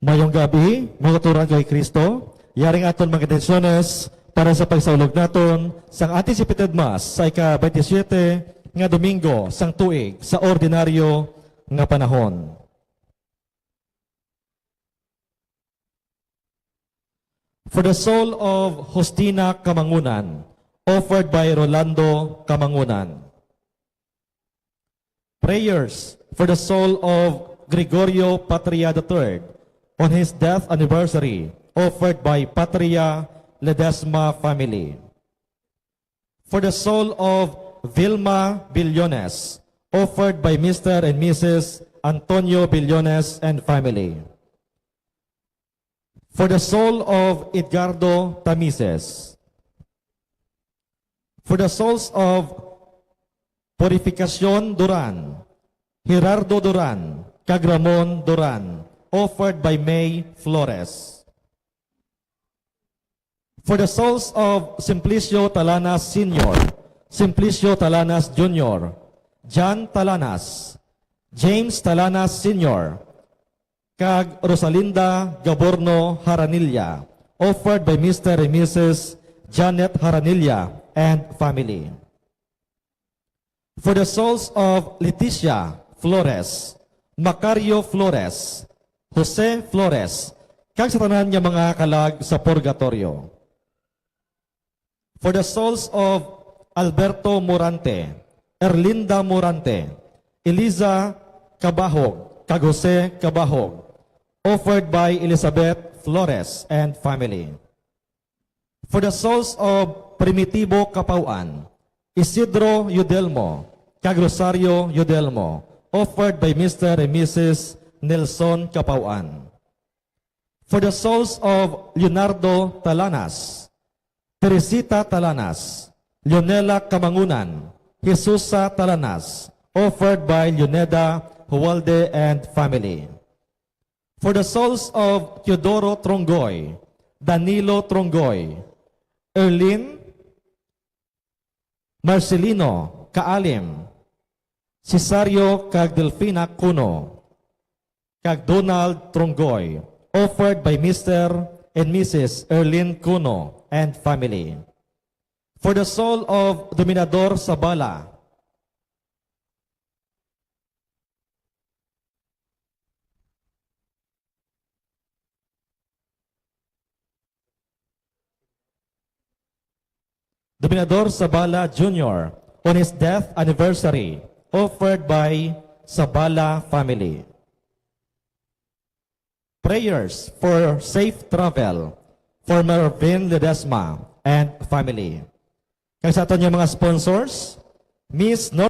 Mayong gabi, mga turan kay Kristo. Yaring aton mga intensyones para sa pagsaulog naton sang anticipated mass sa ika-27 nga Domingo sang tuig sa ordinaryo nga panahon. For the soul of Justina Kamangunan, offered by Rolando Kamangunan. Prayers for the soul of Gregorio Patria III on his death anniversary, offered by Patria Ledesma family. For the soul of Vilma Billones, offered by Mr. and Mrs. Antonio Billones and family. For the soul of Edgardo Tamises. For the souls of Purificacion Duran, Gerardo Duran, Cagramon Duran, offered by May Flores. For the souls of Simplicio Talanas Sr., Simplicio Talanas Jr., John Talanas, James Talanas Sr., kag Rosalinda Gaborno Haranilla, offered by Mr. and Mrs. Janet Haranilla and family. For the souls of Leticia Flores, Macario Flores, Jose Flores, kag sa tanan nga mga kalag sa purgatorio. For the souls of Alberto Morante, Erlinda Morante, Eliza Cabahog, kag Jose Cabahog, offered by Elizabeth Flores and family. For the souls of Primitivo Capauan, Isidro Yudelmo, kag Rosario Yudelmo, offered by Mr. and Mrs. Nelson Capauan. For the souls of Leonardo Talanas, Teresita Talanas, Leonela Kamangunan, Jesusa Talanas, offered by Leoneda Hualde and family. For the souls of Teodoro Trongoy, Danilo Trongoy, Erlin Marcelino Kaalim, Cesario kag Delfina Cuno, kag Donald Trongoy, offered by Mr. and Mrs. Erlin Cuno and family. For the soul of Dominador Sabala, Dominador Sabala Jr. on his death anniversary, offered by Sabala family. Prayers for safe travel for Marvin Ledesma and family. Kaya sa aton yung mga sponsors, Miss Nor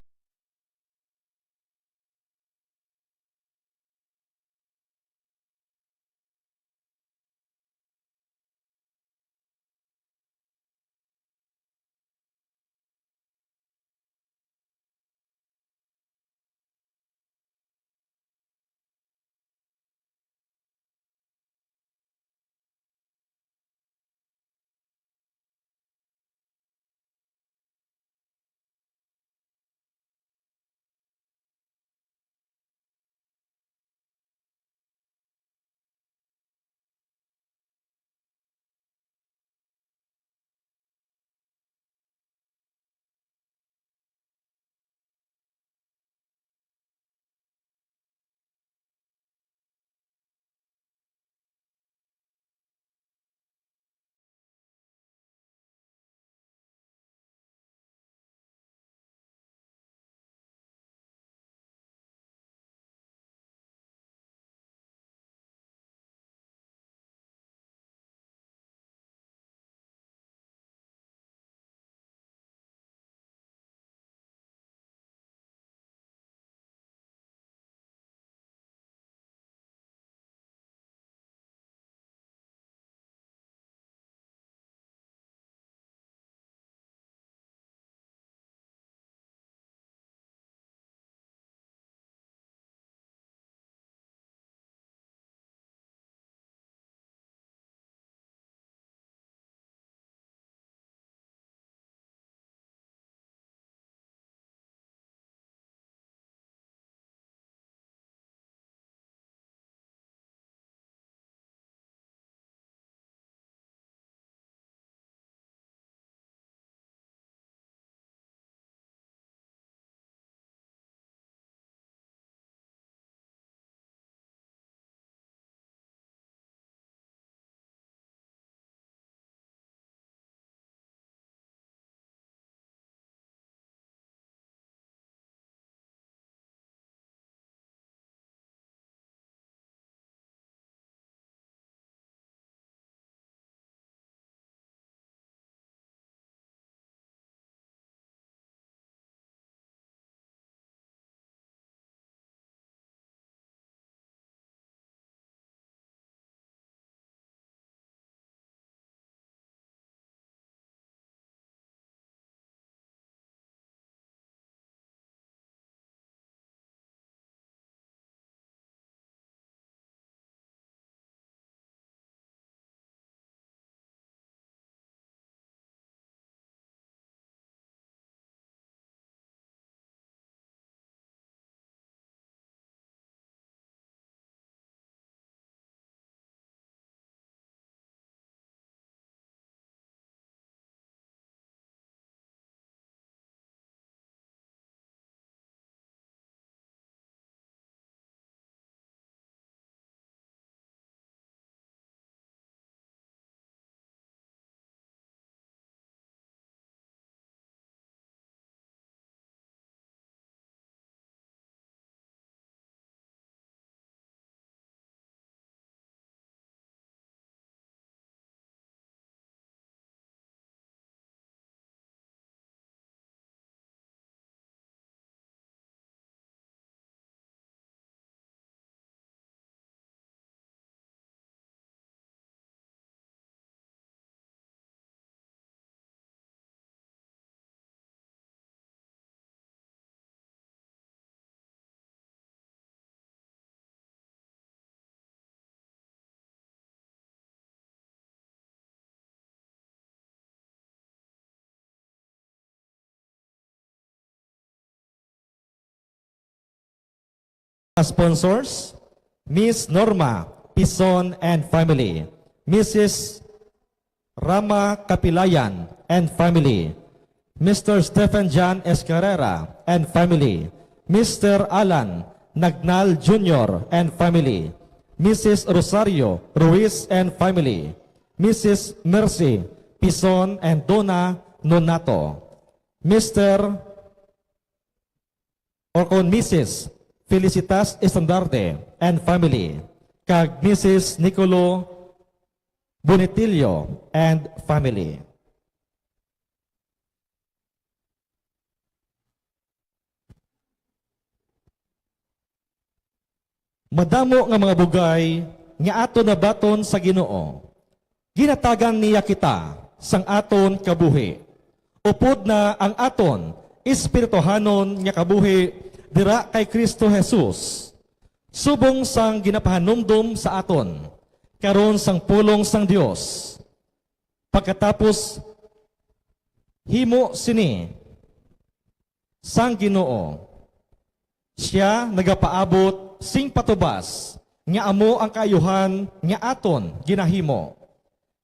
Sponsors, Miss Norma Pison and family, Mrs. Rama Kapilayan and family, Mr. Stephen John Escarrera and family, Mr. Alan Nagnal Jr. and family, Mrs. Rosario Ruiz and family, Mrs. Mercy Pison and Donna Nonato, Mr. or kung Mrs. Felicitas Estandarte and family, kag Mrs. Nicolo Bonitillo and family. Madamo nga mga bugay nga aton na baton sa Ginoo. Ginatagan niya kita sang aton kabuhi. Upod na ang aton espirituhanon nga kabuhi dira kay Kristo Jesus. Subong sang ginapahanumdum sa aton karon sang pulong sang Dios. Pagkatapos himo sini sang Ginoo, siya nagapaabot sing patubas nga amo ang kaayuhan nga aton ginahimo.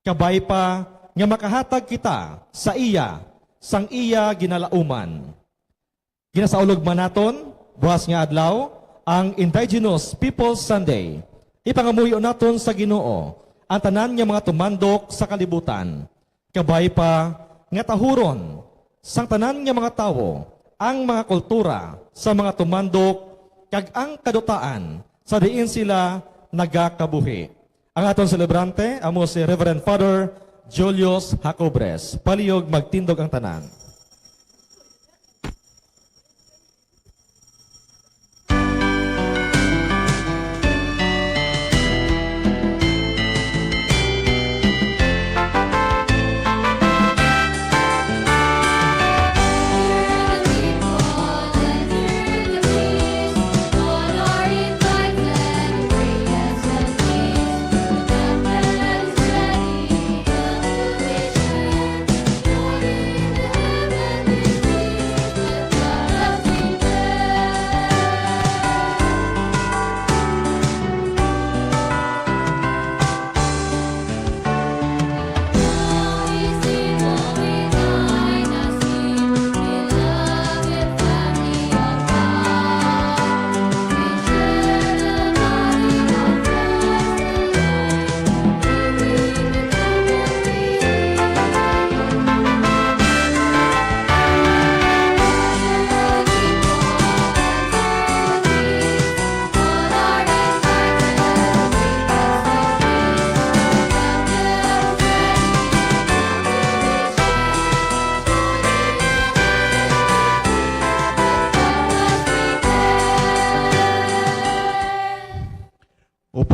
Kabay pa nga makahatag kita sa iya sang iya ginalauman. Ginasaulog man naton buwas nga adlaw ang Indigenous Peoples Sunday. Ipangamuyo naton sa Ginoo ang tanan nga mga tumandok sa kalibutan. Kabay pa nga tahuron sang tanan nga mga tawo ang mga kultura sa mga tumandok kag ang kadutaan sa diin sila nagakabuhi. Ang aton celebrante amo si Reverend Father Julius Jacobres. Palihog magtindog ang tanan.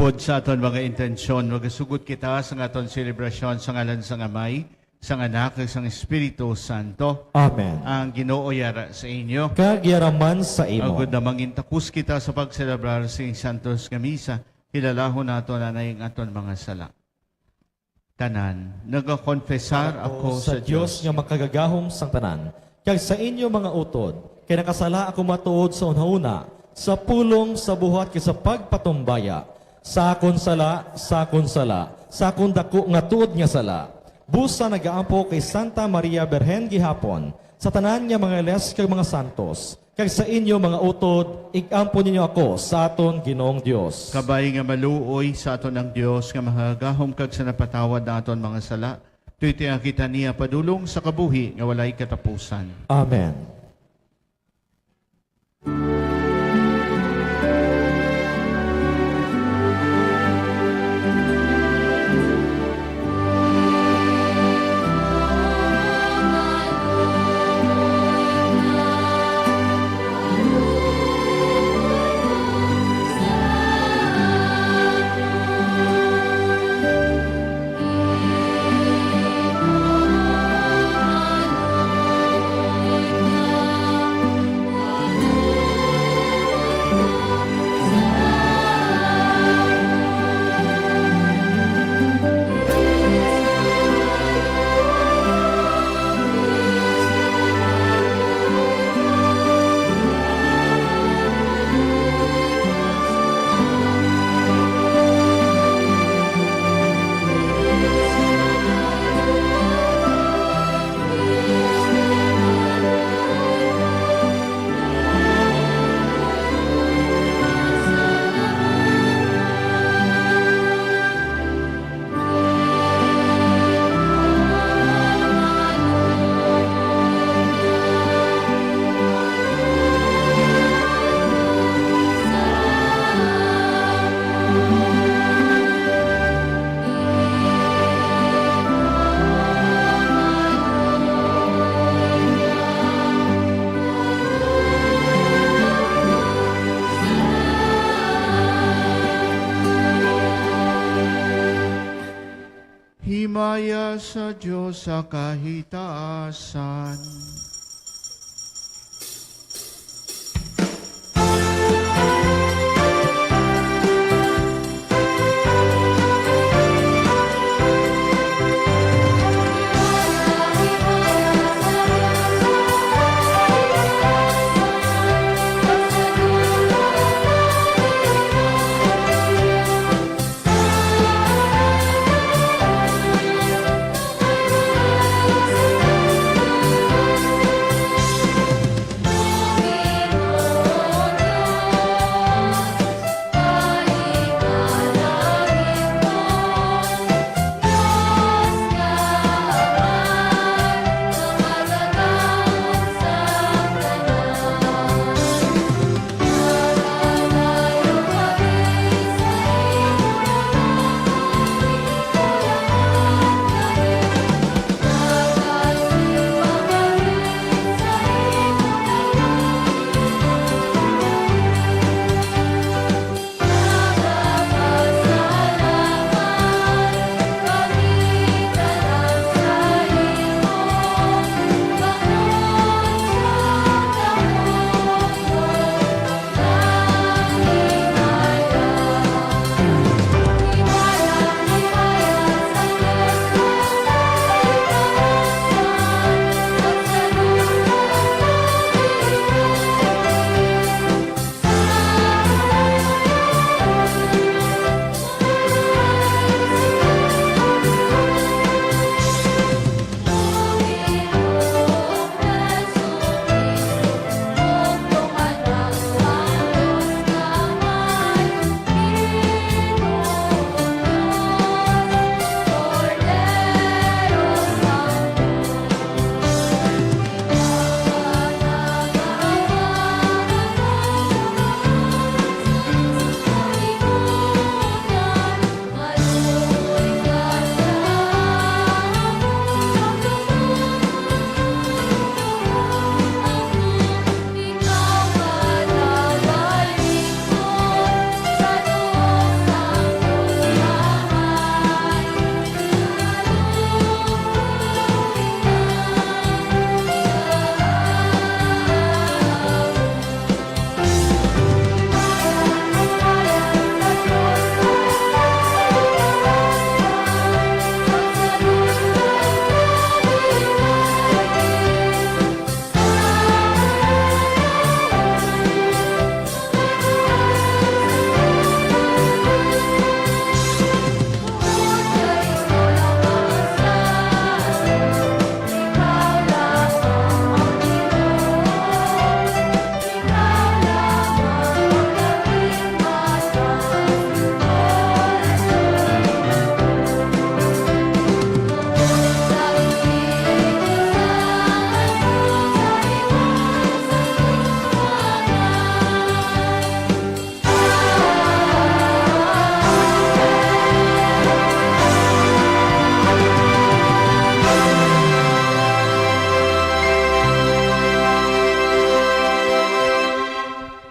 Upod sa aton mga intensyon, magasugot kita sa aton selebrasyon sa ngalan sa Amay, sa Anak, sa Espiritu Santo. Amen. Ang Ginoo yara sa inyo. Kag yaraman sa imo. Agud na mangintakus kita sa pagselebrar sa Santos nga Misa, kilalahon nato na yung aton mga sala. Tanan, nagakonfesar ako sa Diyos nga makagagahom sang tanan. Kag sa inyo mga utod, kay nakasala ako matuod sa unhauna, sa pulong sa buhat kay sa pagpatumbaya, sa akon sala, sa akon dako nga tuod nga sala. Busa nagaampo kay Santa Maria Berhen gihapon, sa tanan nga mga iles kag mga santos. Kag sa inyo mga utod, igampo ninyo ako sa aton Ginoong Dios. Kabay nga maluoy sa aton ang Dios nga mahagahom kag sa napatawad na aton mga sala. Tuiti ang kita niya padulong sa kabuhi nga walay katapusan. Amen. Amen. Sumaya sa Diyos sa kahitaasan.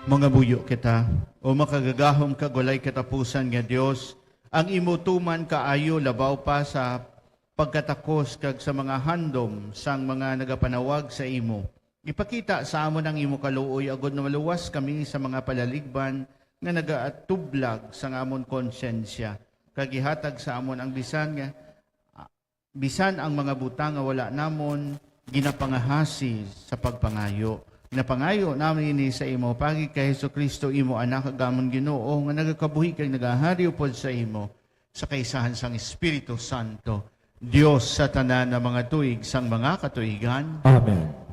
Mga buyo kita, o makagagahom kagulay katapusan nga Dios, ang imutuman kaayo labaw pa sa pagkatakos kag sa mga handom sang mga nagapanawag sa imo. Ipakita sa amon ang imo kaluoy agod na maluwas kami sa mga palaligban nga nagaatublag sa amon konsensya. Kagihatag sa amon ang bisan ang mga butang nga wala namon ginapangahasi sa pagpangayo. Napangayo namin ini sa imo pagi kay Hesukristo imo anak agamon Ginoo nga nagakabuhi kay nagahari upod sa imo sa kaisahan sang Espiritu Santo. Dios sa tanan ng mga tuig sang mga katuigan. Amen.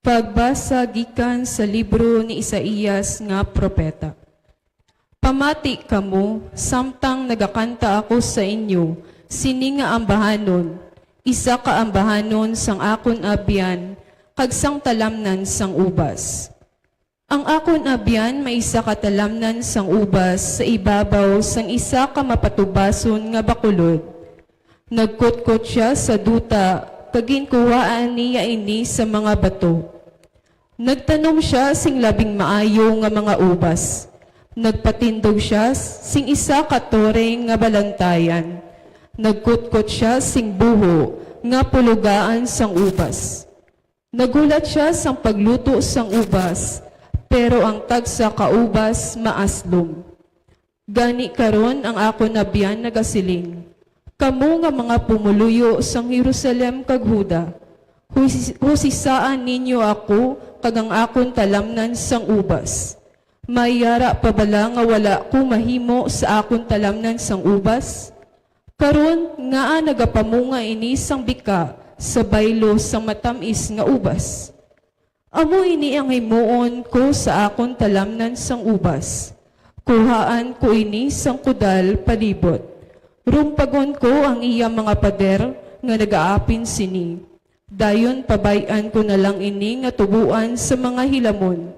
Pagbasa gikan sa libro ni Isaías nga propeta. Pamati kamo, samtang nagakanta ako sa inyo, sini nga ambahanon, isa ka ambahanon sang akon abyan, kag sang talamnan sang ubas. Ang akon abyan may isa ka talamnan sang ubas sa ibabaw sang isa ka mapatubason nga bakulod. Nagkutkot siya sa duta kaginkuhaan niya ini sa mga bato. Nagtanom siya sing labing maayo nga mga ubas. Nagpatindog siya sing isa katoreng nga balantayan. Nagkutkot siya sing buho nga pulugaan sang ubas. Nagulat siya sang pagluto sang ubas, pero ang tagsa kaubas maaslom. Gani karon ang ako nabiyan nagasiling. Kamu nga mga pumuluyo sang Jerusalem kag Huda, husisaan ninyo ako kag ang akon talamnan sang ubas. Mayara pa bala nga wala ko mahimo sa akon talamnan sang ubas? Karon nga nagapamunga ini sang bika sa baylo sang matamis nga ubas. Amo ini ang himuon ko sa akon talamnan sang ubas. Kuhaan ko ini sang kudal palibot. Rumpagon ko ang iya mga pader nga nagaapin sini. Dayon pabayan ko na lang ini nga tubuan sa mga hilamon.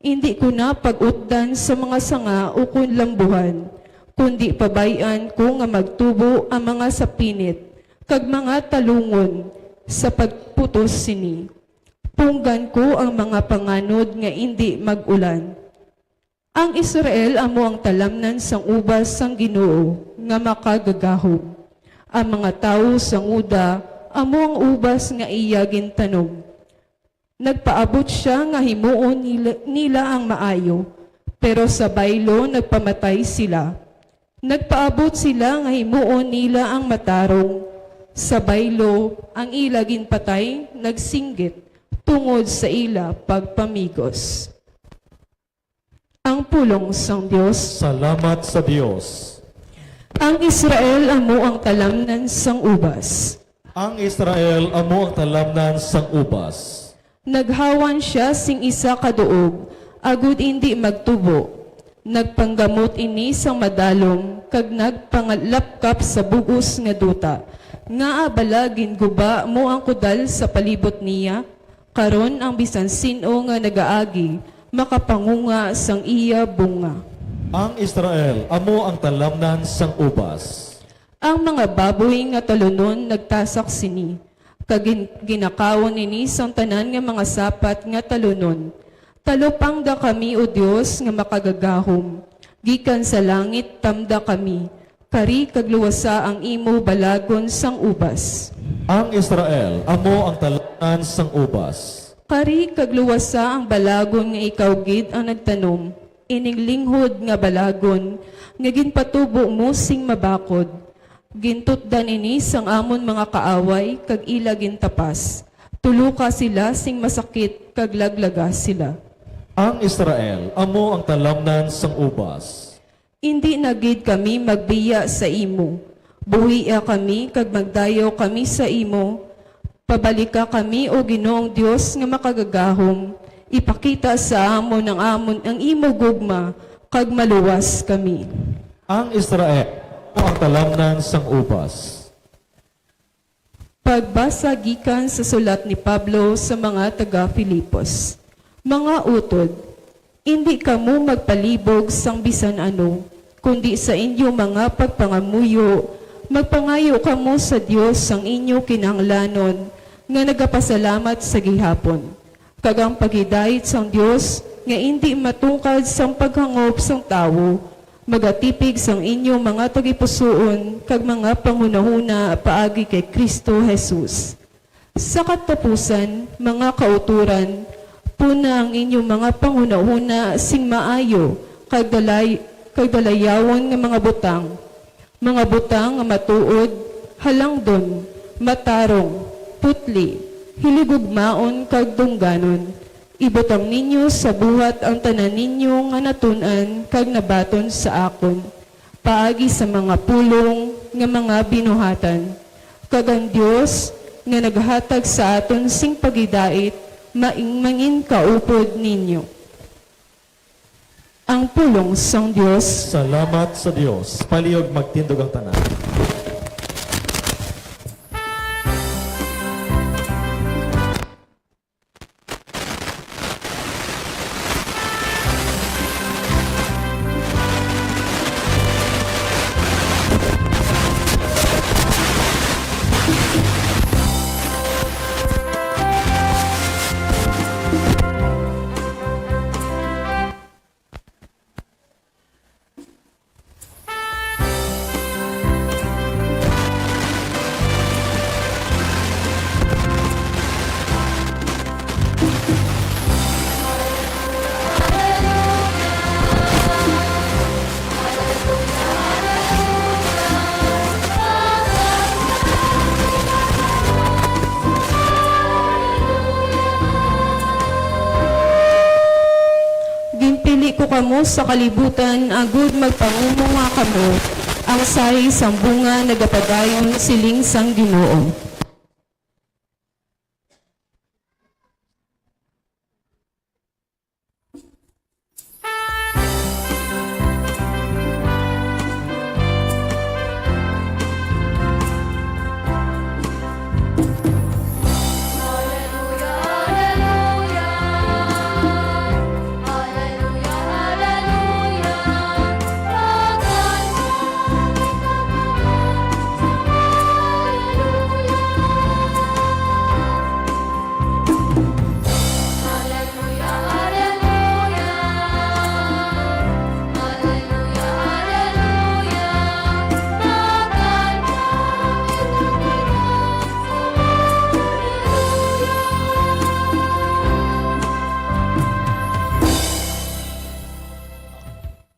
Hindi ko na pag-utdan sa mga sanga o kunlambuhan, kundi pabayan ko nga magtubo ang mga sapinit, kag mga talungon sa pagputos sini. Punggan ko ang mga panganod nga hindi mag-ulan. Ang Israel amo ang talamnan sang ubas sang Ginoo nga makagagahom. Ang mga tao sang Uda amo ang ubas nga iya gintanom. Nagpaabot siya nga himuon nila ang maayo, pero sa baylo nagpamatay sila. Nagpaabot sila nga himuon nila ang matarong. Sa baylo ang ila ginpatay nagsinggit tungod sa ila pagpamigos. Ang pulong sang Dios. Salamat sa Diyos. Ang Israel amo ang talamnan sang ubas. Ang Israel amo ang talamnan sang ubas. Naghawan siya sing isa kaduog, agud hindi magtubo. Nagpanggamot ini sang madalom, kag nagpangalapkap sa bugos nga duta. Nga abala ginguba mo ang kudal sa palibot niya, karon ang bisan sino nga nagaagi, makapangunga sang iya bunga. Ang Israel amo ang talamnan sang ubas. Ang mga baboy nga talunon nagtasak sini, kag ginakawon nini sang tanan nga mga sapat nga talunon. Talupang da kami o Dios nga makagagahom, gikan sa langit tamda kami, kari kag luwasa ang imo balagon sang ubas. Ang Israel amo ang talamnan sang ubas. Kari kag luwasa ang balagon nga ikaw gid ang nagtanom, ining linghod nga balagon, nga ginpatubo mo sing mabakod. Gintutdan ini sang amon mga kaaway, kag ila gintapas. Tuluka sila sing masakit, kag laglaga sila. Ang Israel amo ang talamnan sang ubas. Hindi na gid kami magbiya sa imo. Buhiya kami, kag magdayaw kami sa imo. Pabalika kami o Ginoong Dios nga makagagahom. Ipakita sa amon ang imo gugma, kag maluwas kami. Ang Israel amo ang talamnan sang ubas. Pagbasa gikan sa sulat ni Pablo sa mga taga-Filipos. Mga utod, hindi kamo magpalibog sang bisan ano, kundi sa inyo mga pagpangamuyo, magpangayo kamo sa Dios sang inyo kinahanglanon, nga nagapasalamat sa gihapon. Kagang paghidait sang Dios, nga hindi matungkad sang paghangop sang tawo, magatipig sang inyo mga tagipusoon, kag mga panghunahuna paagi kay Kristo Jesus. Sa katapusan, mga kauturan, puna ang inyong mga panghunahuna sing maayo, kag dalayawon nga mga butang nga matuod, halangdon, matarong, putli, hiligugmaon kag dungganon. Ibutang ninyo sa buhat ang tanan ninyo nga natunan kag nabaton sa akon, paagi sa mga pulong nga mga binuhatan. Kag ang Dios nga naghatag sa aton sing pagidait, maingmangin kaupod ninyo. Ang pulong sang Dios. Salamat sa Diyos. Palihog magtindog ang tanan. kamo sa kalibutan, agud magpangumunga kamo, ang sahi sang bunga nagapadayon siling sang Ginoo.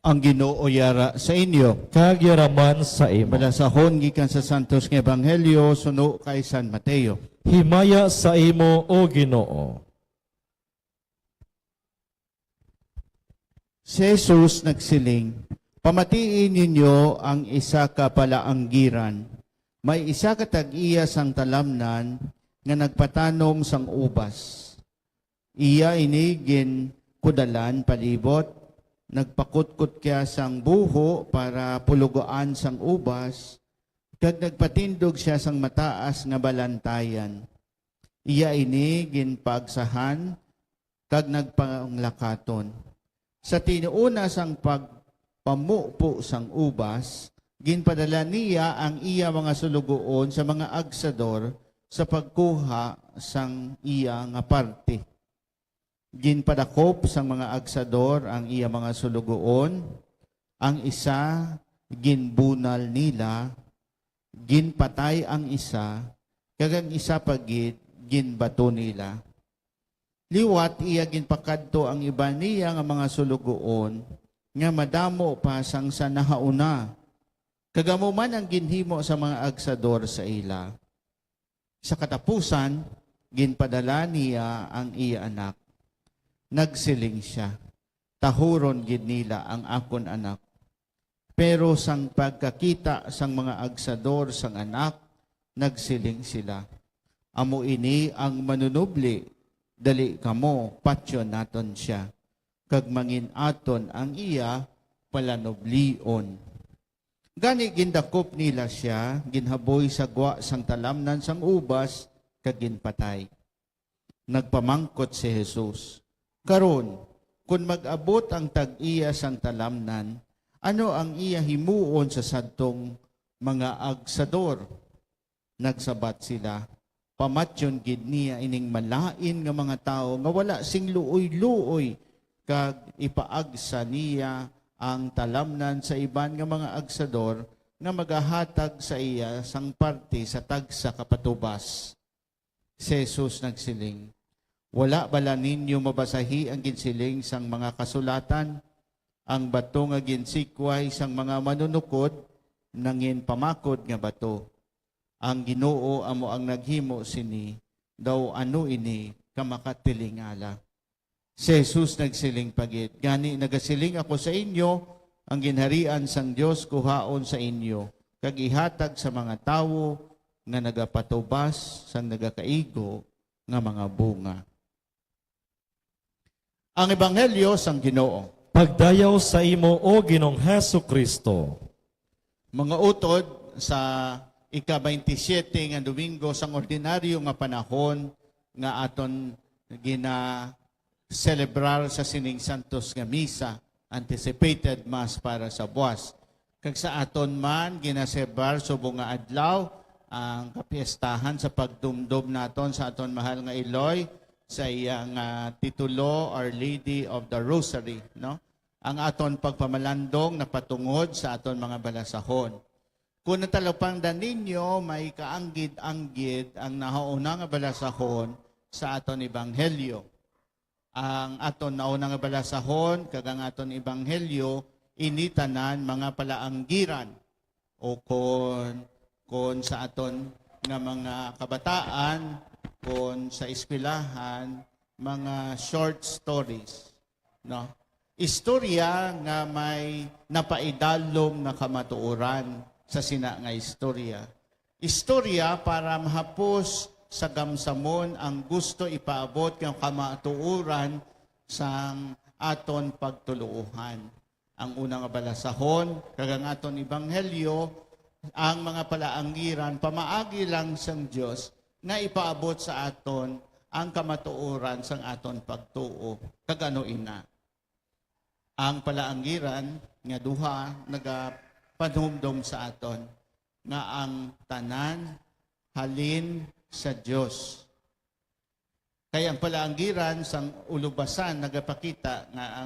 Ang Ginoo yara sa inyo. Kag yaraman sa imo. Balasahon gikan sa Santos nga Ebanghelyo suno kay San Mateo. Himaya sa imo, O Ginoo. Si Jesus nagsiling, pamatiin ninyo ang isa ka palaanggiran. May isa ka tag-iya sang talamnan nga nagpatanom sang ubas. Iya inigin kudalan palibot, nagpakutkot kaya sang buho para pulugoan sang ubas, kag nagpatindog siya sang mataas nga balantayan. Iya ini ginpagsahan, kag nagpanglakaton. Sa tinuuna sang pagpamupo sang ubas, ginpadala niya ang iya mga sulugoon sa mga agsador sa pagkuha sang iya nga parte. Ginpadakop sang mga agsador ang iya mga sulugoon, ang isa ginbunal nila, ginpatay ang isa, kag ang isa pagit ginbato nila. Liwat iya ginpakadto ang iba niya nga mga sulugoon, nga madamo pa sang sa nahauna, kagamo man ang ginhimo sa mga agsador sa ila. Sa katapusan, ginpadala niya ang iya anak. Nagsiling siya, tahuron gid nila ang akon anak. Pero sang pagkakita sang mga agsador sang anak, nagsiling sila, amo ini ang manunubli, dali kamo, patyon naton siya. Kag mangin aton ang iya, palanoblion. Gani gindakop nila siya, ginhaboy sa gwa sang talamnan sang ubas, kag ginpatay. Nagpamangkot si Jesus, karon, kung mag-abot ang tag-iya sang talamnan, ano ang iya himuon sa sadtong mga agsador? Nagsabat sila, pamatyon gid niya ining malain nga mga tao nga wala sing luoy-luoy, kag ipaagsa niya ang talamnan sa iban nga mga agsador nga magahatag sa iya sang parte sa tagsa kapatubas. Si Jesus nagsiling, wala bala ninyo mabasahi ang ginsiling sang mga kasulatan, ang bato nga ginsikway sang mga manunukod, nangin pamakod nga bato. Ang Ginoo amo ang naghimo sini, daw ano ini kamakatiling-ala. Si Jesus nagsiling pagit, gani nagasiling ako sa inyo, ang ginharian sang Dios kuhaon sa inyo, kag ihatag sa mga tawo nga nagapatubas sang nagakaigo nga mga bunga. Ang Ebanghelyo sang Ginoo. Pagdayaw sa imo, O Ginong Hesu Kristo. Mga utod sa ika-27 nga Domingo sang ordinaryo nga panahon nga aton gina-celebrar sa sining Santos nga Misa, anticipated Mass para sa buwas. Kag sa aton man ginasebar subong nga adlaw ang kapiestahan sa pagdumdum naton sa aton mahal nga Iloy, sa iyang titulo, Our Lady of the Rosary, no? Ang aton pagpamalandong na patungod sa aton mga balasahon. Kung natalapangdan ninyo, may kaanggid-anggid ang nahauna nga balasahon sa aton Ebanghelyo. Ang aton nauna nga balasahon, kag ang aton Ebanghelyo, initanan mga palaanggiran. O kung sa aton nga mga kabataan, kung sa eskwelahan, mga short stories, no? Istorya nga may napaidalom nga kamatuoran sa sina nga istorya. Istorya para mahapos sa gamsamon ang gusto ipaabot ng kamatuoran sang aton pagtuluuhan. Ang unang balasahon, kagang aton ibanghelyo, ang mga palaangiran, pamaagi lang sang Diyos nga ipaabot sa aton ang kamatuoran sang aton pagtuo. Kagano ina. Ang palaangiran nga duha nagapanumdom sa aton nga ang tanan halin sa Dios. Kaya ang palaangiran sang ulubasan nagapakita nga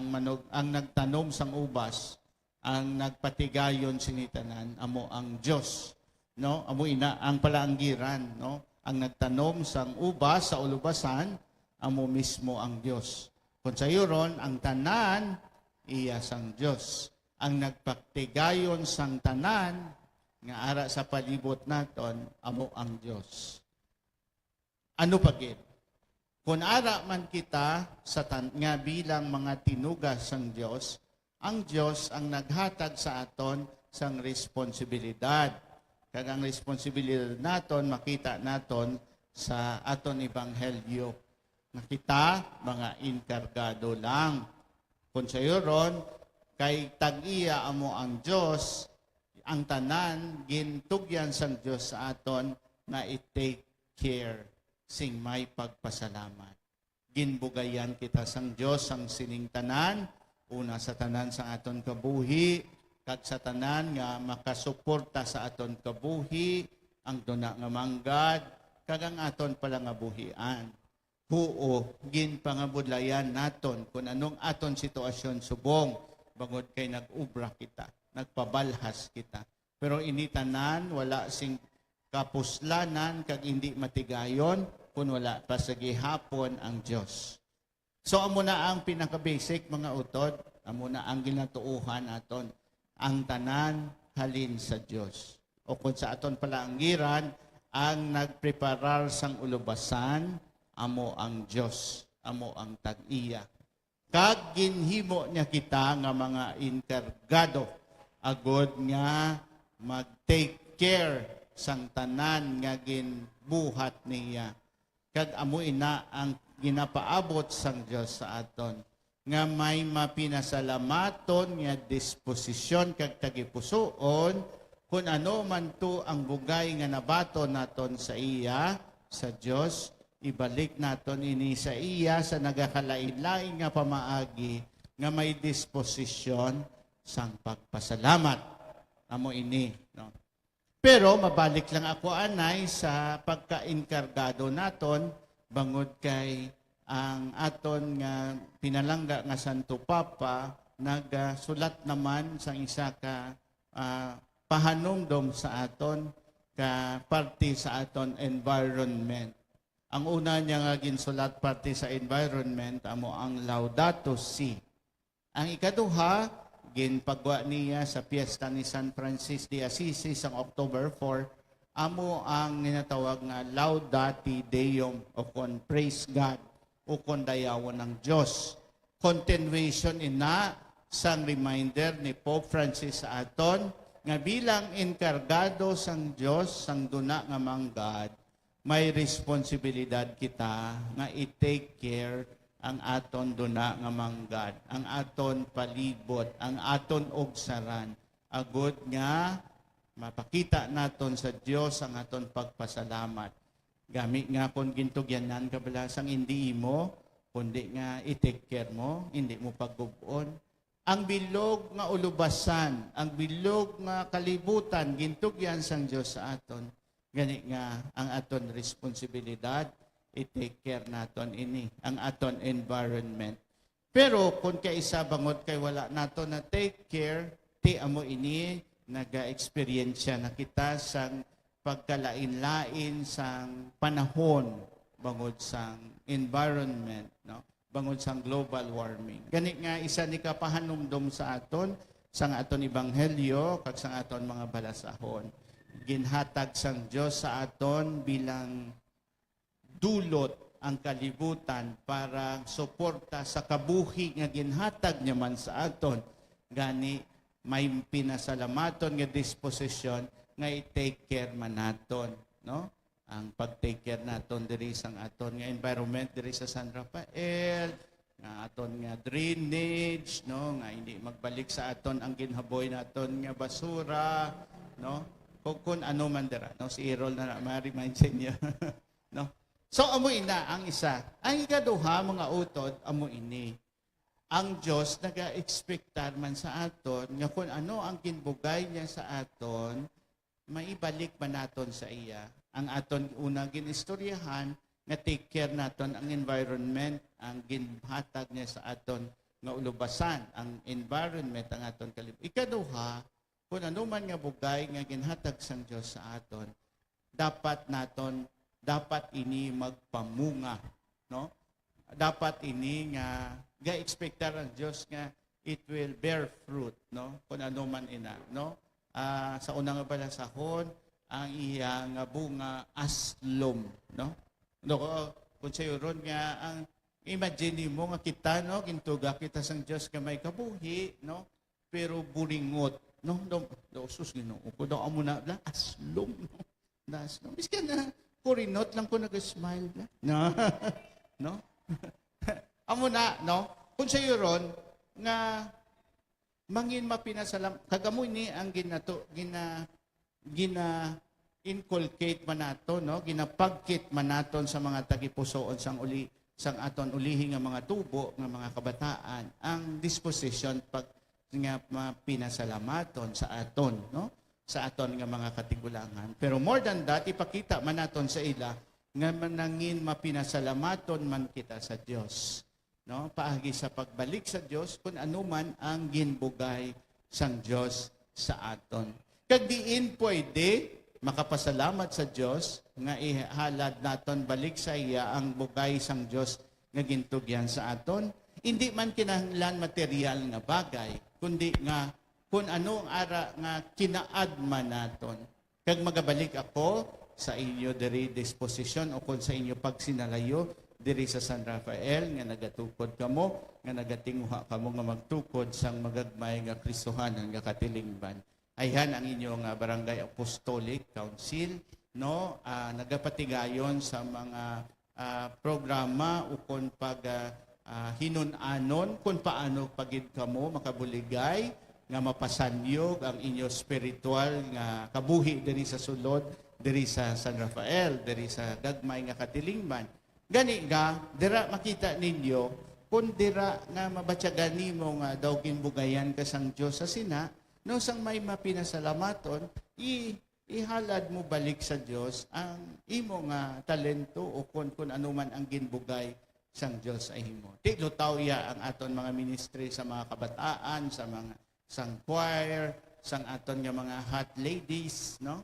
ang nagtanom sang ubas, ang nagpatigayon sinitanan amo ang Dios, no? Amo ina ang palaangiran, no? Ang nagtanom sang ubas sa ulubasan amo mismo ang Dios. Kung sayuron ang tanan iya sang Dios. Ang nagpatigayon sang tanan nga ara sa palibot naton amo ang Dios. Ano pagid? Kung ara man kita sa nga bilang mga tinugas sang Dios, ang Dios ang naghatag sa aton sang responsibilidad. Kag ang responsibilidad naton makita naton sa aton ebanghelyo. Nakita mga inkargado lang. Kung sayuron, kay tag-iya amo ang Diyos, ang tanan, gintugyan sang Diyos sa aton na i-take care sing may pagpasalamat. Ginbugayan kita sang Diyos sang sining tanan, una sa tanan sa aton kabuhi, kag sa tanan nga makasuporta sa aton kabuhi, ang duna nga manggad, kag ang aton pala nga buhian. Huo, ginpangabudlayan naton kung anong aton sitwasyon subong, bangod kay nag-ubra kita, nagpabalhas kita. Pero initanan, wala sing kapuslanan, kag hindi matigayon, kung wala pa sa gihapon ang Diyos. So, amo na ang pinaka-basic mga utod, amo na ang ginatuuhan naton, ang tanan halin sa Diyos. O kung sa aton palaangiran, ang nagpreparar sang ulubasan, amo ang Diyos, amo ang tag-iya. Kag ginhimo niya kita nga mga inkargado, agod nga mag-take care sang tanan nga ginbuhat niya. Kag amo ina ang ginapaabot sang Diyos sa aton, nga may mapinasalamaton nga disposisyon kag tagipusoon, kung ano man to ang bugay nga nabato naton sa iya, sa Diyos, ibalik naton ini sa iya sa nagakalain-lain nga pamaagi nga may disposisyon sang pagpasalamat. Amo ini, no? Pero mabalik lang ako anay sa pagka-inkargado naton bangod kay ang aton nga pinalangga nga Santo Papa nagsulat naman sa isa ka pahanumdom sa aton ka parte sa aton environment. Ang una niya nga ginsulat parte sa environment amo ang Laudato Si. Ang ikaduha, ginpagwa niya sa piyesta ni San Francis de Assisi sa October 4, amo ang ninatawag nga Laudati Deum o kon Praise God o kon dayawon ng Diyos. Continuation ina sang reminder ni Pope Francis sa aton nga bilang inkargado sang Diyos sang duna nga manggad, may responsibilidad kita nga i-take care ang aton duna nga manggad, ang aton palibot, ang aton ogsaran. Agod nga mapakita naton sa Dios ang aton pagpasalamat. Gami nga kung gintugyanan kabalasang hindi mo, kundi nga i-take care mo, hindi mo paggubuon. Ang bilog nga ulubasan, ang bilog nga kalibutan, gintugyan sang Dios sa aton. Gani nga ang aton responsibilidad, i-take care naton ini, ang aton environment. Pero kung kaisa bangot kay wala naton na take care, ti amo ini, naga-experiensya na kita sang pagkalain-lain sang panahon bangod sang environment, no? Bangod sang global warming. Gani nga isa ni kapahanumdom sa aton, sang aton ebanghelyo, kag sang aton mga balasahon. Ginhatag sang Diyos sa aton bilang dulot ang kalibutan para suporta sa kabuhi nga ginhatag niya man sa aton. Gani, may pinasalamaton nga disposisyon nga i-take care man naton, no? Ang pag-take care naton diri sang aton nga environment diri sa San Rafael, nga aton nga drainage, no, nga hindi magbalik sa aton ang ginhaboy naton nga basura, no, kung ano man dira, no, si Errol na ma-remind sa inyo. No, so amo ina ang isa, ang ikaduha mga utod amo ini, ang Dios naga-expectar man sa aton nga kung ano ang ginbugay niya sa aton, maibalik man naton sa iya. Ang aton unang ginistoryahan nga take care naton ang environment, ang ginhatag niya sa aton nga ulubasan ang environment ang aton kalibutan. Ikaduha, kung ano man nga bugay nga ginhatag sang Dios sa aton, dapat ini magpamunga, no? Dapat ini nga ga-expectar ang Dios nga it will bear fruit, no? Kung ano man ina, no? Sa unang balasahon, ang iyang bunga aslom, no? No, kung sa'yo ron nga, ang imagine mo nga kita, no? Gintuga kita sang Diyos nga may kabuhi, no? Pero buringot, no? Sus, ginoo ko daw amo na, aslom, no? Aslom. Miska na, kurinot lang ko nag-smile, no? No? Amo na, no? Kung sa'yo ron, nga, mangin mapinasalam kagamoy ni ang inculcate man nato, no, ginapagkit man naton sa mga tagipusoon sang aton ulihi nga mga tubo nga mga kabataan ang disposition pag nga mapinasalamaton sa aton, no, sa aton nga mga katigulangan. Pero more than that, ipakita man naton sa ila nga manangin mapinasalamaton man kita sa Dios, no, paagi sa pagbalik sa Dios kung ano man ang ginbugay sang Dios sa aton. Kag diin pwede makapasalamat sa Dios nga ihalad naton balik sa iya ang bugay sang Dios nga gintugyan sa aton. Hindi man kinahanglan material nga bagay, kundi nga kung ano ang ara nga kinaad man naton. Kag magabalik ako sa inyo diri disposition o kung sa inyo pagsinalayo diri sa San Rafael nga nagatukod kamo, nga nagatinguha kamo nga magtukod sang magagmay nga Kristohanan nga katilingban. Ayhan ang inyong Barangay Apostolic Council, no, nagapatigayon sa mga programa ukon pag hinunanon kung paano pagid kamo makabuligay nga mapasanyog ang inyo spiritual nga kabuhi diri sa sulod diri sa San Rafael, diri sa gagmay nga katilingban. Gani nga, dira makita ninyo, kung dira nga mabatyagan nimo nga daw ginbugayan ka sang Dios sa sina, no, sang may mapinasalamaton, ihalad mo balik sa Dios ang imo nga talento o kung ano man ang ginbugay sang Dios sa imo. Di lutaw ya ang aton mga ministry sa mga kabataan, sa mga sang choir, sang aton nga mga hot ladies, no?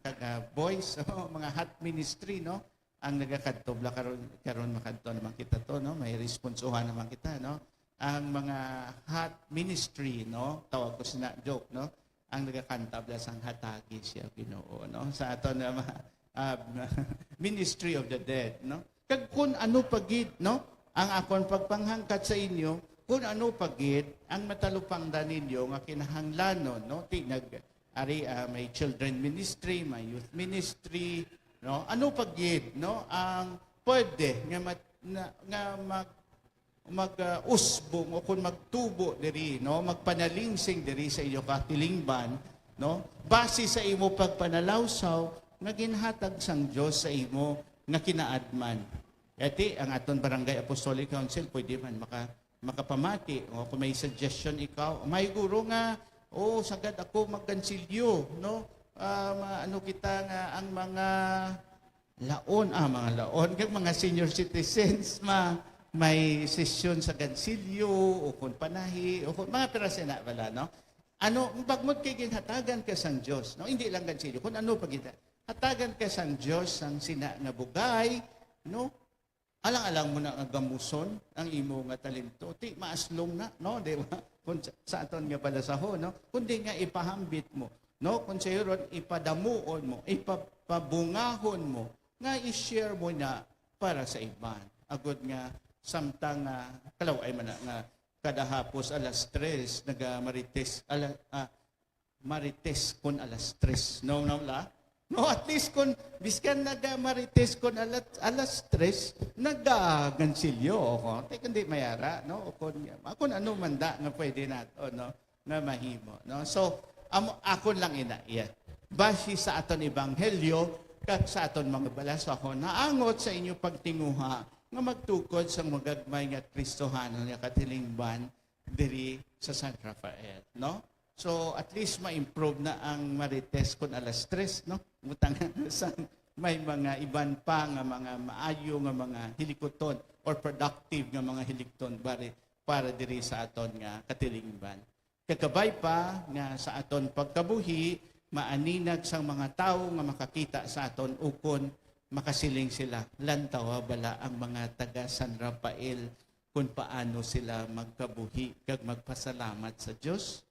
Kag boys, mga hot ministry, no? Ang nagakadtobla karon makadto naman kita to, no, may responsuhan naman kita, no, ang mga hot ministry, no, tawag ko sina joke, no, ang nagakantabla sang hatagi siya Ginoo, no, sa aton na ministry of the dead, no, kag kun ano pagid, no, ang akon pagpanghangkat sa inyo kung ano pagid ang matalupangdan ninyo nga kinahanglanon, no, may children ministry, may youth ministry, no, ano pagid, no, ang pwede nga mag-usbong o kung magtubo diri, no, magpanalingsing diri sa iyo katilingban, no, base sa imo pagpanalawsaw nga ginhatag sang Dios sa imo nga kinaadman. Iti ang aton Barangay Apostolic Council pwede man makapamati o kung may suggestion ikaw, may guro nga sagad ako magkansilyo, no, ano kita nga ang mga laon, kag mga senior citizens may sesyon sa kansilyo o kung panahi o kung mga pirasena wala, no, ano bagmod kay ginhatagan ka sang Dios, no, hindi lang kansilyo kung ano pagita hatagan ka sang Dios sang sina nga bugay, no, alang-alang mo na nga gamuson ang imo nga talento, ti maaslong na, no, di ba, kung sa aton nga balasahon, no, kundi nga ipahambit mo, no, kung sa iron, ipadamuon mo, ipabungahon mo, nga i-share mo na para sa iban. Agod nga samtang kalaw ay man nga kada hapos alas 3 marites kon alas 3. No la. No, at least kung biskan marites kon alas 3 nagagansilyo ako. Tay kundi mayara no kun ano manda nga pwede nato no nga mahimo no. So ako lang ina iya. Basi sa aton ebanghelyo kag sa aton mga balas ako naangot sa inyo pagtinguha nga magtukod sa magagmay nga Kristohanon nga katilingban diri sa San Rafael, no? So at least ma-improve na ang marites kon alas 3, no? Mutang sa may mga iban pa nga mga maayo nga mga hilikoton or productive nga mga hilikton para diri sa aton nga katilingban. Kakabay pa nga sa aton pagkabuhi maaninag sang mga tawo nga makakita sa aton ukon makasiling sila lantaw bala ang mga taga San Rafael kung paano sila magkabuhi kag magpasalamat sa Dios.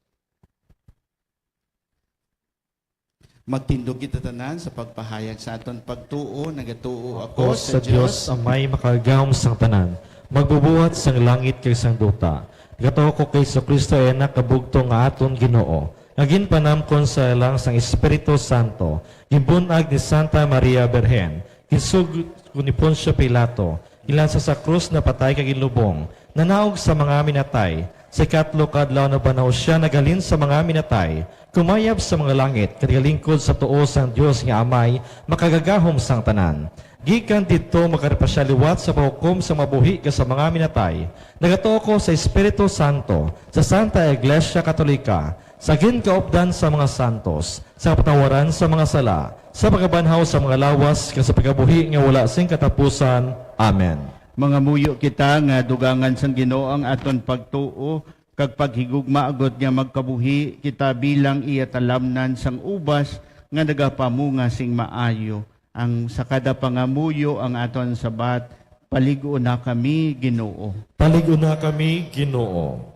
Magtindog kita tanan sa pagpahayag sa aton pagtuo nagatuo ako O sa Dios ang may makagawom sang tanan, magbubuhat sang langit kay sang duta. Gatuo ko kay Kristo ay nakabugto nga aton Ginoo. Naging panamkon sa lang sang Espiritu Santo, gimbunag ni Santa Maria Berhen, kisug ni Poncio Pilato, ilan sa krus na patay kag ilubong, nanaog sa mga minatay, sa ikatlo kadlaw na banaw siya nagalin sa mga minatay, kumayab sa mga langit, kanigalingkod sa tuo sang Dios nga Amay, makagagahom sang tanan. Gikan dito makarepasya sa pahukom sa mabuhi ka sa mga minatay. Nagatuo ko sa Espiritu Santo, sa Santa Iglesia Katolika, sa ginkaupdan sa mga santos, sa patawaran sa mga sala, sa pagkabanhaw sa mga lawas, sa pagkabuhi nga wala sing katapusan. Amen. Mga muyo kita nga dugangan sang Ginoo ang aton pagtuo kag paghigugma agot nga magkabuhi kita bilang iya talamnan sang ubas nga nagapamunga sing maayo. Ang sa kada pangamuyo ang aton sabat paligo na kami Ginoo. Paligo na kami, Ginoo.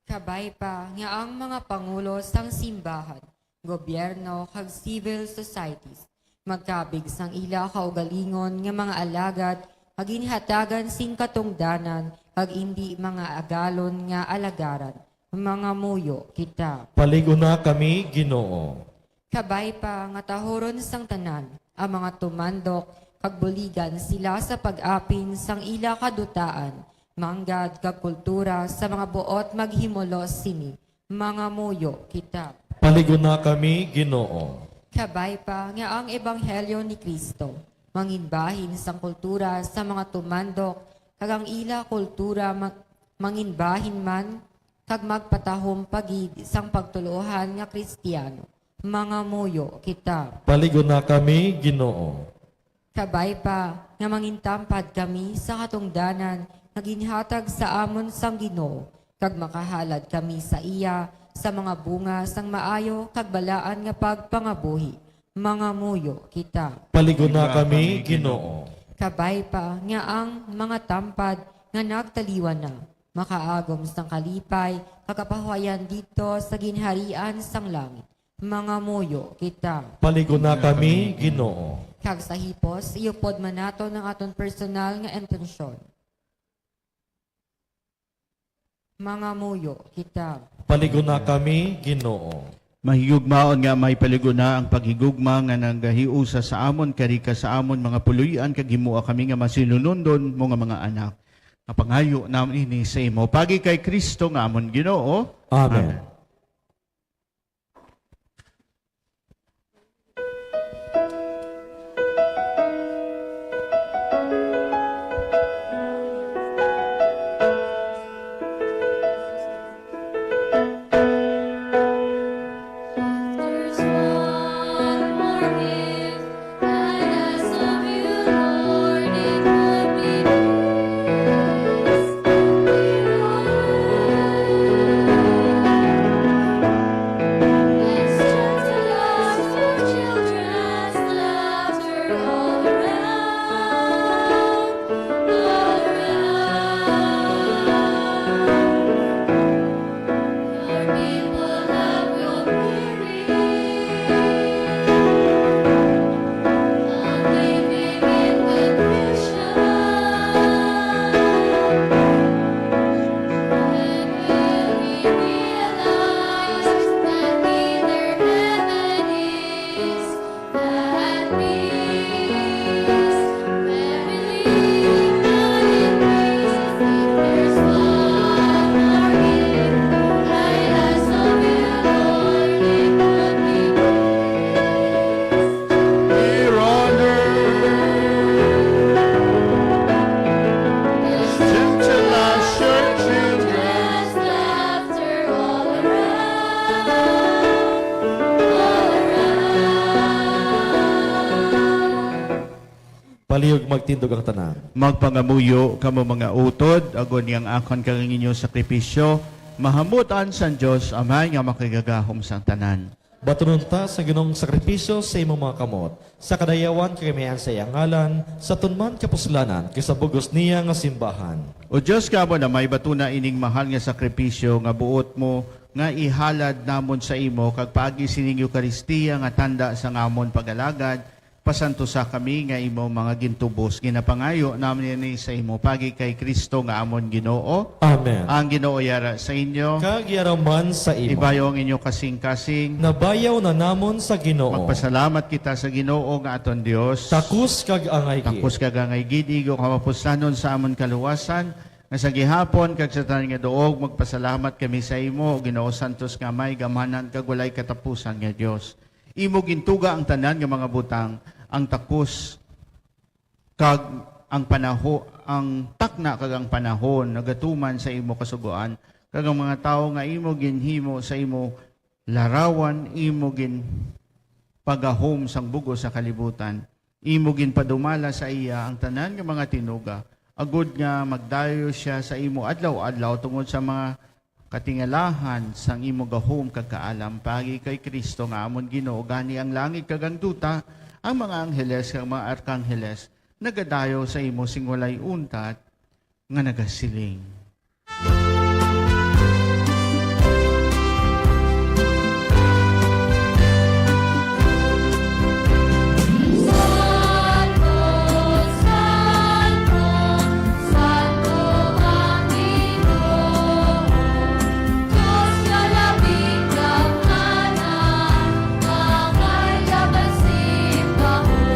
Kabay pa nga ang mga pangulo sang simbahan, gobyerno kag civil societies magkabig sang ila kaugalingon nga mga alagad kag inhatagan sing katungdanan kag indi mga agalon nga alagaran mga muyo kita. Paligo na kami, Ginoo. Kabay pa nga tahoron sang tanan ang mga tumandok kag buligan sila sa pag-apin sang ila kadutaan manggad kag kultura sa mga buot maghimulos sini, mga muyo kita. Paligo na kami, Ginoo. Kabay pa nga ang ebanghelyo ni Kristo, manginbahin sang kultura sa mga tumandok, kag ang ila kultura manginbahin man, kag magpatahom pagid sang pagtuluhan nga Kristiyano, mga muyo kita. Paligo na kami, Ginoo. Kabay pa nga mangintampad kami sa katungdanan naginhatag sa amon sang Ginoo kag makahalad kami sa iya sa mga bunga sang maayo kag balaan nga pagpangabuhi mga muyo kita. Paligo na kami, Ginoo. Kabay pa nga ang mga tampad nga nagtaliwan na makaagom sang kalipay kakapahuayan dito sa ginharian sang langit mga muyo kita. Paligo na kami, Ginoo. Kag sa hipos iupod man nato ng aton personal nga intensyon. Mga muyo kita. Paligo na kami, Ginoo. Mahigugmaon nga may paliguna ang paghigugma nga nagahiusa sa amon karika sa amon mga puluyan kag himua kami nga masinunundon mo nga mga anak. Kapangayo naman ini sa imo pagi kay Kristo nga amon Ginoo. Amen. There's one more gift I ask of you, Lord, it would be this. Palihog magtindog ang tanan. Magpangamuyo kamo mga utod, agon yang akon kang inyo sakripisyo, mahamutan sa Diyos, Amay nga makigagahom sang tanan. Batunon ta sa ginong sakripisyo sa imong mga kamot, sa kadayawan kagamian sa iyang ngalan, sa tunman kapuslanan, kaysa bugos niya nga simbahan. O Diyos kamo na may batuna ining mahal nga sakripisyo nga buot mo nga ihalad namon sa imo kag paagi sining Eucharistia nga tanda sa ngamon pagalagad, pasanto sa kami nga imo mga gintubos ginapangayo namin ni sa imo pagi kay Kristo nga amon Ginoo. Amen. Ang Ginoo yara sa inyo. Kagyaraman sa imo. Ibayo ang inyo kasing-kasing. Nabayaw na namon sa Ginoo. Magpasalamat kita sa Ginoo nga aton Dios. Takus kag angay Tapos kagangay gidigo kamapuslanon sa amon kaluwasan nga sa gihapon kag sa tanan nga duog magpasalamat kami sa imo Ginoo Santos nga may gamanan kag walay katapusan nga Dios. Imo gintuga ang tanan nga mga butang, ang takus kag ang panaho, ang takna kag ang panahon nagatuman sa imo kasugoan kag ang mga tawo nga imo ginhimo sa imo larawan, imo gin pagahom sang bugo sa kalibutan. Imo ginpadumala sa iya ang tanan nga mga tinuga. Agud nga magdayo siya sa imo adlaw-adlaw tungod sa mga katingalahan sang imo gahom kag kaalam pagi kay Kristo nga amon Ginoo gani ang langit kag ang duta, ang mga angheles kag mga arkangheles nagadayo sa imo sing walay untat nga nagasiling. Santo, Santo, Santo ang Ginoo, Diyos nga labing kaphanan, angay labang simbahon.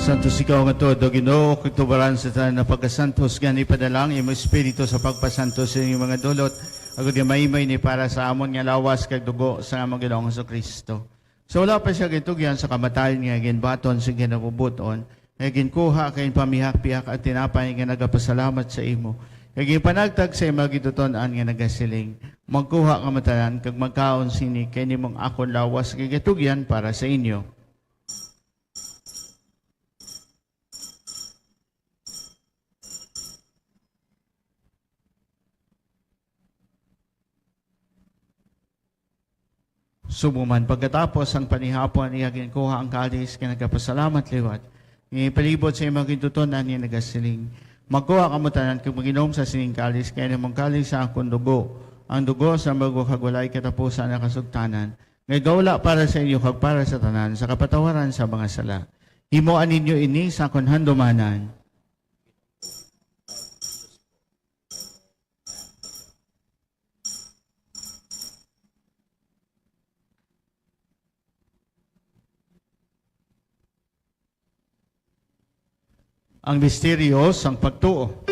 Santos ikaw nga todo, Ginoo, kag tubaran sa tanan na pagkasantos gani padalang imo espiritu sa pagpasantos sa inyong mga dulot. Agud nga maymay ni para sa amon nga lawas kag dugo sa among Ginoong Kristo. So wala pa siya gitugyan sa kamatayon nga ginbaton sa ginabubuton, nga ginkuha kay pamihak-pihak at tinapay nga nagapasalamat sa imo. Kag panagtag sa imong gituton-an nga nagasiling, magkuha ka matanan kag magkaon sini kay nimong akon lawas kay gitugyan para sa inyo. Sumuman pagkatapos ang panihapon niya ginkuha ang kalis kaya nagkapasalamat liwat. Ipalibot sa imong gitutunan niya nagasiling. Magkuha ka mo tanan kung maginom sa sining kalis kaya namang kalis sa akong dugo. Ang dugo sa bago kagulay katapusan na kasugtanan. Ngay gawla para sa inyo kag para sa tanan sa kapatawaran sa mga sala. Himoan ninyo ini sa akong handumanan. Ang misteryo sang pagtuo.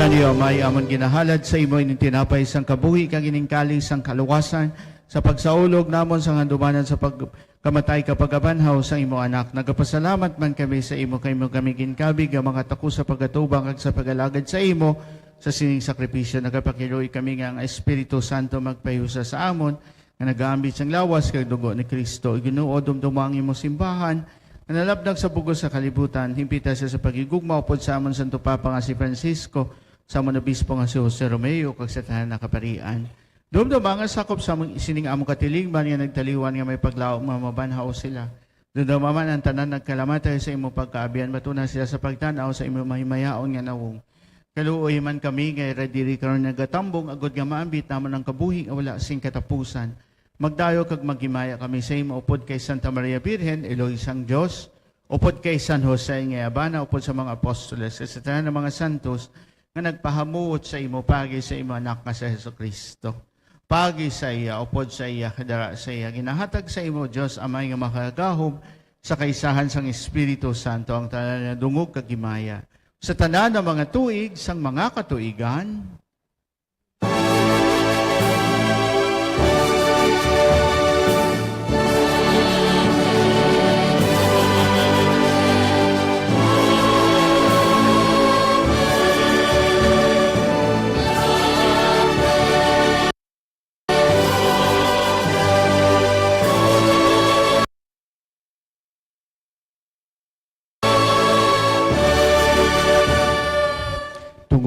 Ganiyo may amon ginahalad sa imo ining tinapay sang kabuhi kag ining kalis sang kaluwasan sa pagsaulog namon sang handumanan sa pagkamatay kapag abanhaw sa imo anak. Nagapasalamat man kami sa imo kay mo kami ginkabig ang mga tako sa pagatubang kag sa pagalagad sa imo sa sining sakripisyo. Nagapakiloy kami nga ang Espiritu Santo magpayusa sa amon nga nagaambit sang lawas kag dugo ni Kristo. Ginoo, dumdumang imo simbahan, nga nalabdag sa bugos sa kalibutan, himpita siya sa pagigugma upod sa amon Santo Papa nga si Francisco, sa amon obispo nga si Jose Romeo, kag sa tanan na kaparian. Dumdumang nga sakop sa among isining among katilingban nga nagtaliwan nga may paglaom nga mabanhaw sila. Dumdumaman ang tanan nagkalamatay sa imo pagkaabian, matuna sila sa pagtanaw sa imo mahimayaon nga nawong. Kaluoy man kami nga radiri karon nagatambong agud nga maambit namon ang kabuhi nga wala sing katapusan. Magdayo kag maghimaya kami sa imo upod kay Santa Maria Virgen, Eloisang Dios, upod kay San Jose nga Abana, upod sa mga apostoles, sa tanan ng mga santos nga nagpahamuot sa imo pagi sa imo anak nga sa Hesukristo. Pagi sa iya, upod sa iya, kadara sa iya, ginahatag sa imo Dios Amay nga makagahom sa kaisahan sang Espiritu Santo ang tanan nga dungog kag himaya. Sa tanan ng mga tuig sang mga katuigan,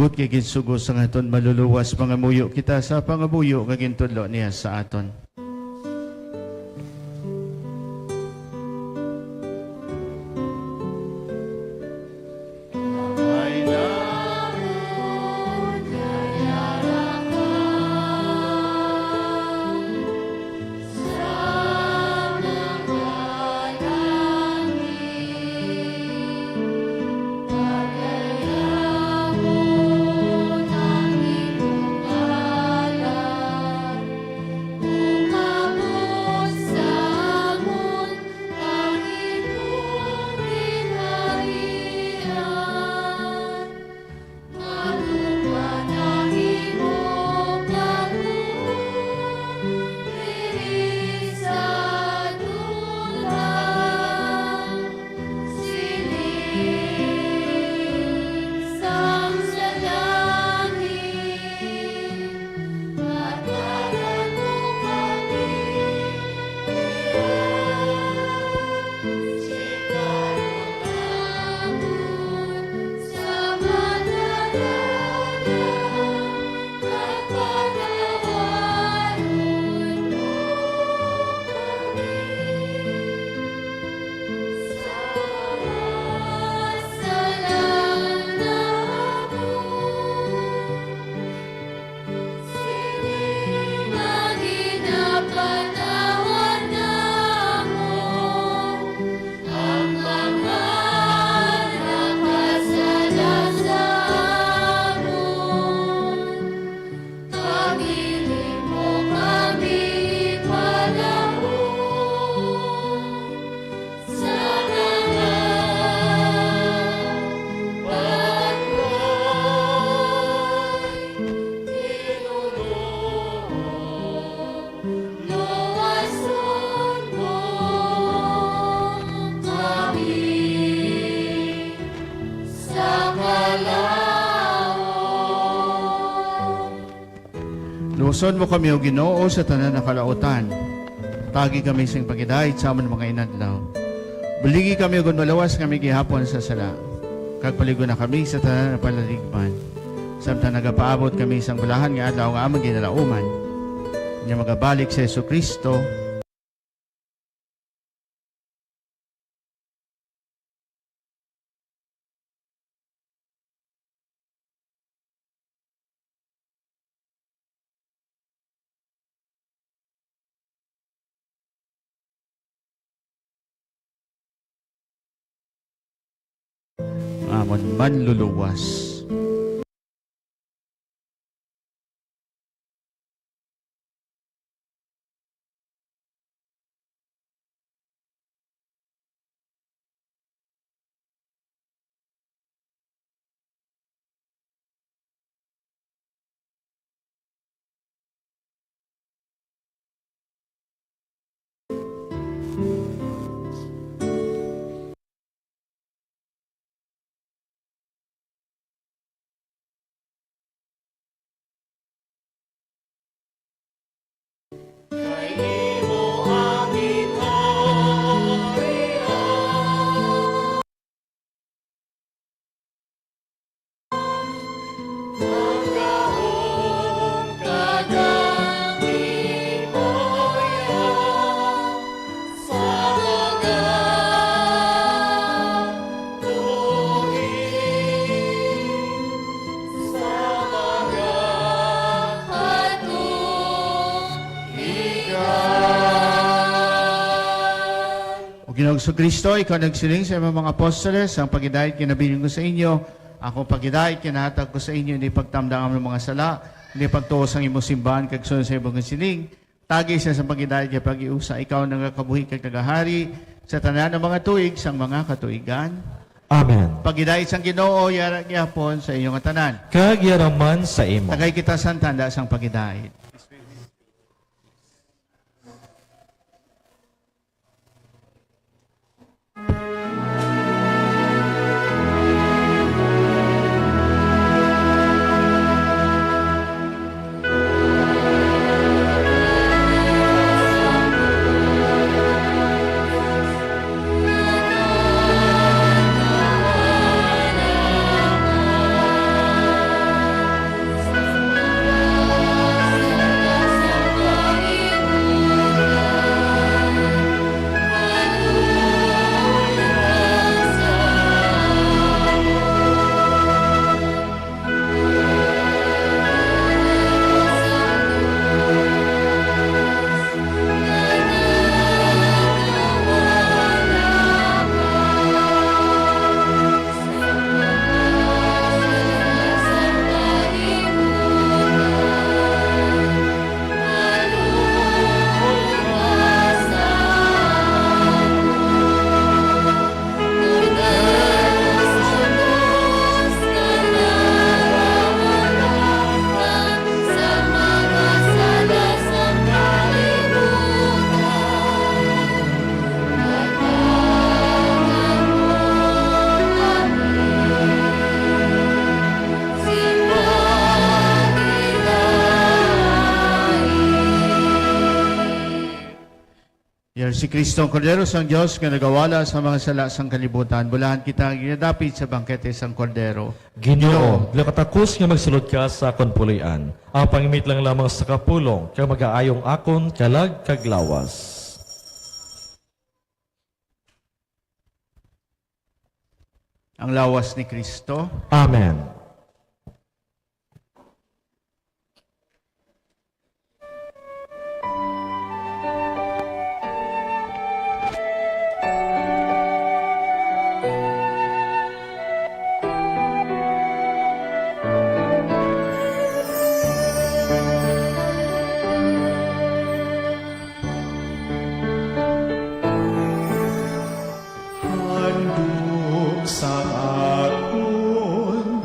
tungod kay ginsugo sa aton maluluwas mga muyo kita sa pangabuyo nga gintudlo niya sa aton. Luson mo kami o Ginoo sa tanan na kalautan. Tagi kami sing pagidahit sa amon mga inadlaw. Buligi kami o malawas kami gihapon sa sala. Kagpaligo na kami sa tanan na palaligman. Samtang nagapaabot kami isang bulahan nga adlaw nga amang ginalauman. Niya magabalik sa Jesucristo, amon manluluwas. Ginoong Kristo, ikaw nagsiling sa imong mga apostoles, ang pagidahit kinabiling ko sa inyo, ako pagidahit kinahatag ko sa inyo, hindi pagtamdang ng mga sala, hindi pagtuos ang imong simbahan, kag sunod sa imong siling, tagi siya sa pagidahit kay pag-iusa, ikaw nagakabuhi kag nagahari, sa tanan ng mga tuig, sang mga katuigan. Amen. Pagidahit sang Ginoo, yara gyapon sa inyong tanan. Kag yaraman sa imo. Tagay kita sa tanda sang pagidahit. Si Kristo ang Kordero sang Diyos nga nagawala sa mga sala sang kalibutan. Bulahan kita ang ginadapit sa bangkete sang Kordero. Ginoo, lakatakos nga magsulod ka sa akon pulian. Ang pangimit lang lamang sa kapulong, kag mag-aayong akon kalag kag lawas. Ang lawas ni Kristo. Amen. Handog sa akon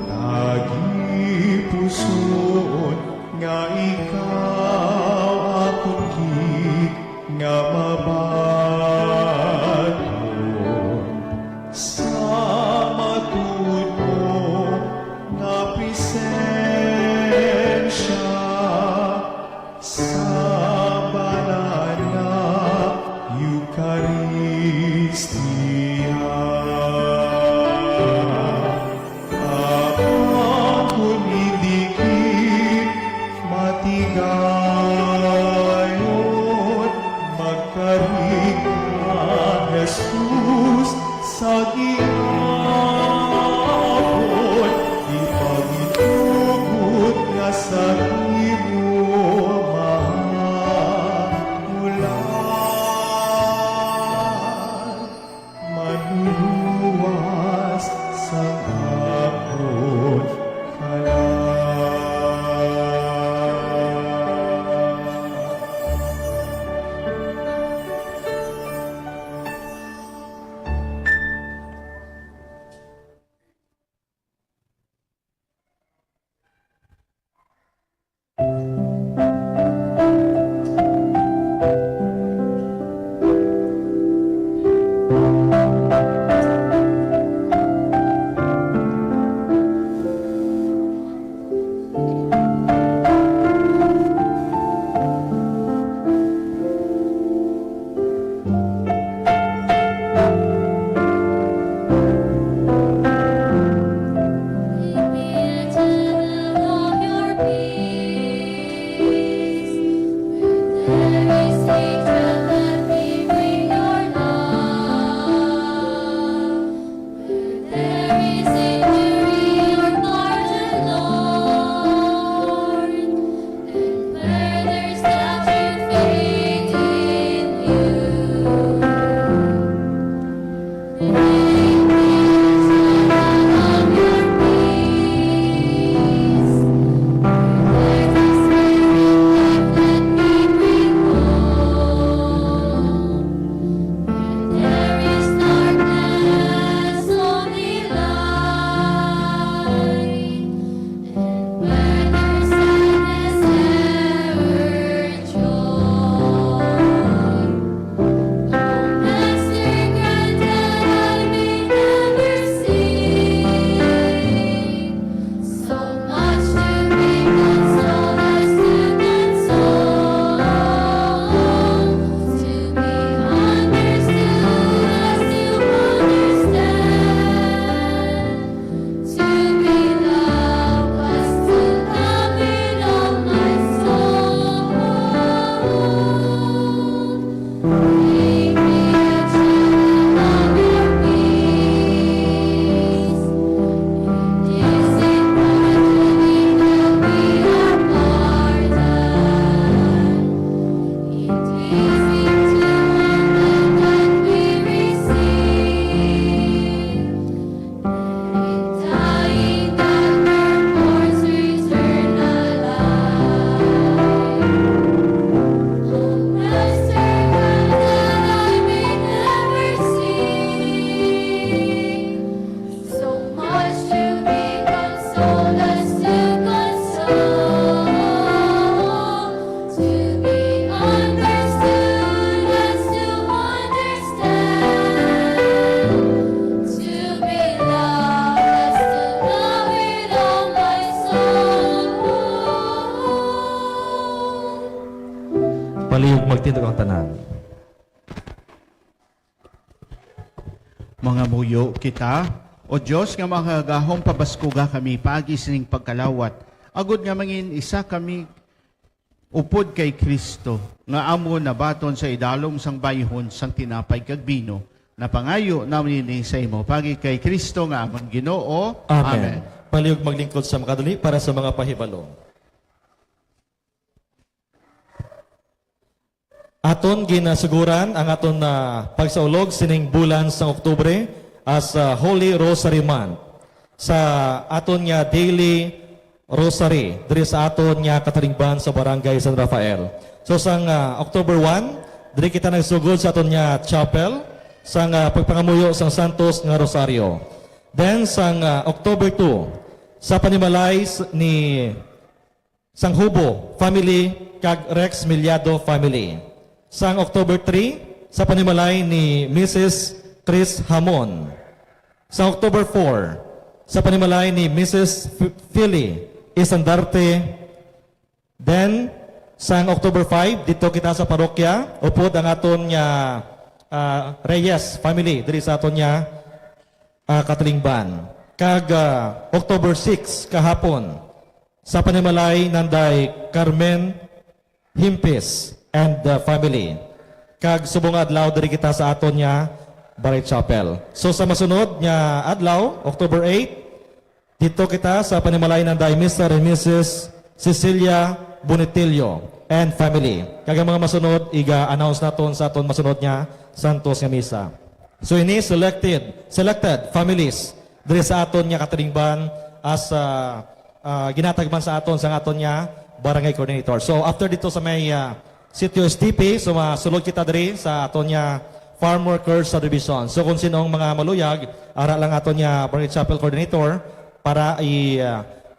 Palihog magtindog ang tanan. Mga muyo kita, o Diyos nga makagahong pabaskuga kami pagi sining pagkalawat. Agod nga mangin isa kami upod kay Kristo, nga amo na baton sa idalom sang bayhon sang tinapay kag bino, na pangayo namin ini sa imo. Pagi kay Kristo nga amang Ginoo. Amen. Palihog maglingkod sa makadali para sa mga pahibalo. Aton ginasuguran ang aton na pagsaulog sining bulan sa Oktubre as Holy Rosary Month. Sa aton nga daily rosary diri sa aton nga katalingban sa Barangay San Rafael. So sang October 1, diri kita nagsugod sa aton nga chapel sang pagpangamuyo sang Santos nga Rosario. Then sang October 2, sa panimalay ni Sang Hubo family kag Rex Miliado family. Sang October 3, sa panimalay ni Mrs. Chris Hamon. Sa October 4, sa panimalay ni Mrs. Philly Isandarte. Then, sang October 5, dito kita sa parokya, upod ang aton nga Reyes family, diri sa aton nga katalingban. Kag October 6, kahapon, sa panimalay nanday Carmen Himpis and the family. Kag subong adlaw diri kita sa aton nya Baray Chapel. So sa masunod nya adlaw, October 8, dito kita sa panimalay ng Mr. and Mrs. Cecilia Bonitillo and family. Kag ang mga masunod iga-announce naton sa aton masunod nya Santos nga misa. So ini selected families diri sa aton nya katalingban as ginatagman sa aton nya barangay coordinator. So after dito sa may Sitio STP, so masulod kita diri sa aton nya Farm Workers Subdivision. So kung sinong mga maluyag, ara lang aton nya Barangay Chapel Coordinator para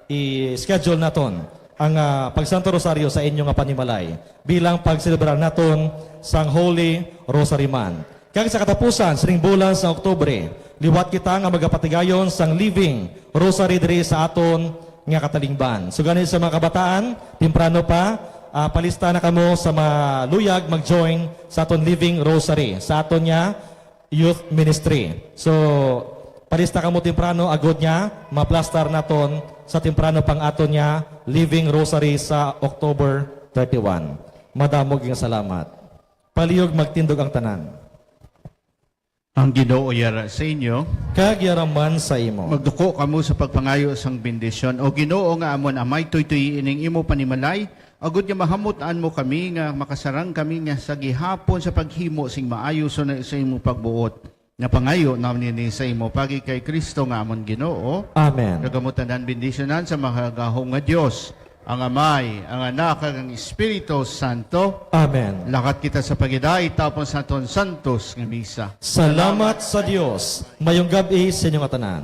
i-schedule naton ang pagsanto Rosario sa inyong panimalay bilang pagselebrar naton sang Holy Rosary Month. Kag sa katapusan, sining bulan sa Oktubre, liwat kita nga magapatigayon sang Living Rosary diri sa aton nga katalingban. So ganit sa mga kabataan, timprano pa, palista na kamo sa maluyag mag-join sa aton Living Rosary, sa aton nya Youth Ministry. So, palista kamo timprano, agod nya, maplastar naton sa timprano pang aton nya Living Rosary sa October 31. Madamog yung salamat. Palihog magtindog ang tanan. Ang Ginoo yara sa inyo. Kag yaraman sa imo. Magduko kamo sa pagpangayo sang bendisyon. O Ginoo nga amon amay tuy ining imo panimalay. Agud nga mahamutan mo kami nga makasarang kami nga sa gihapon sa paghimo sing maayo sa imo pagbuot. Nga pangayo namin ni sa imo pagi kay Kristo nga amon Ginoo. Amen. Nagamutan dan bendisyonan sa mahagahong nga Dios, ang Amay, ang Anak, ug ang Espiritu Santo. Amen. Lakat kita sa pagiday tapos sa aton santos nga misa. Salamat sa Dios. Mayong gabi sa inyong tanan.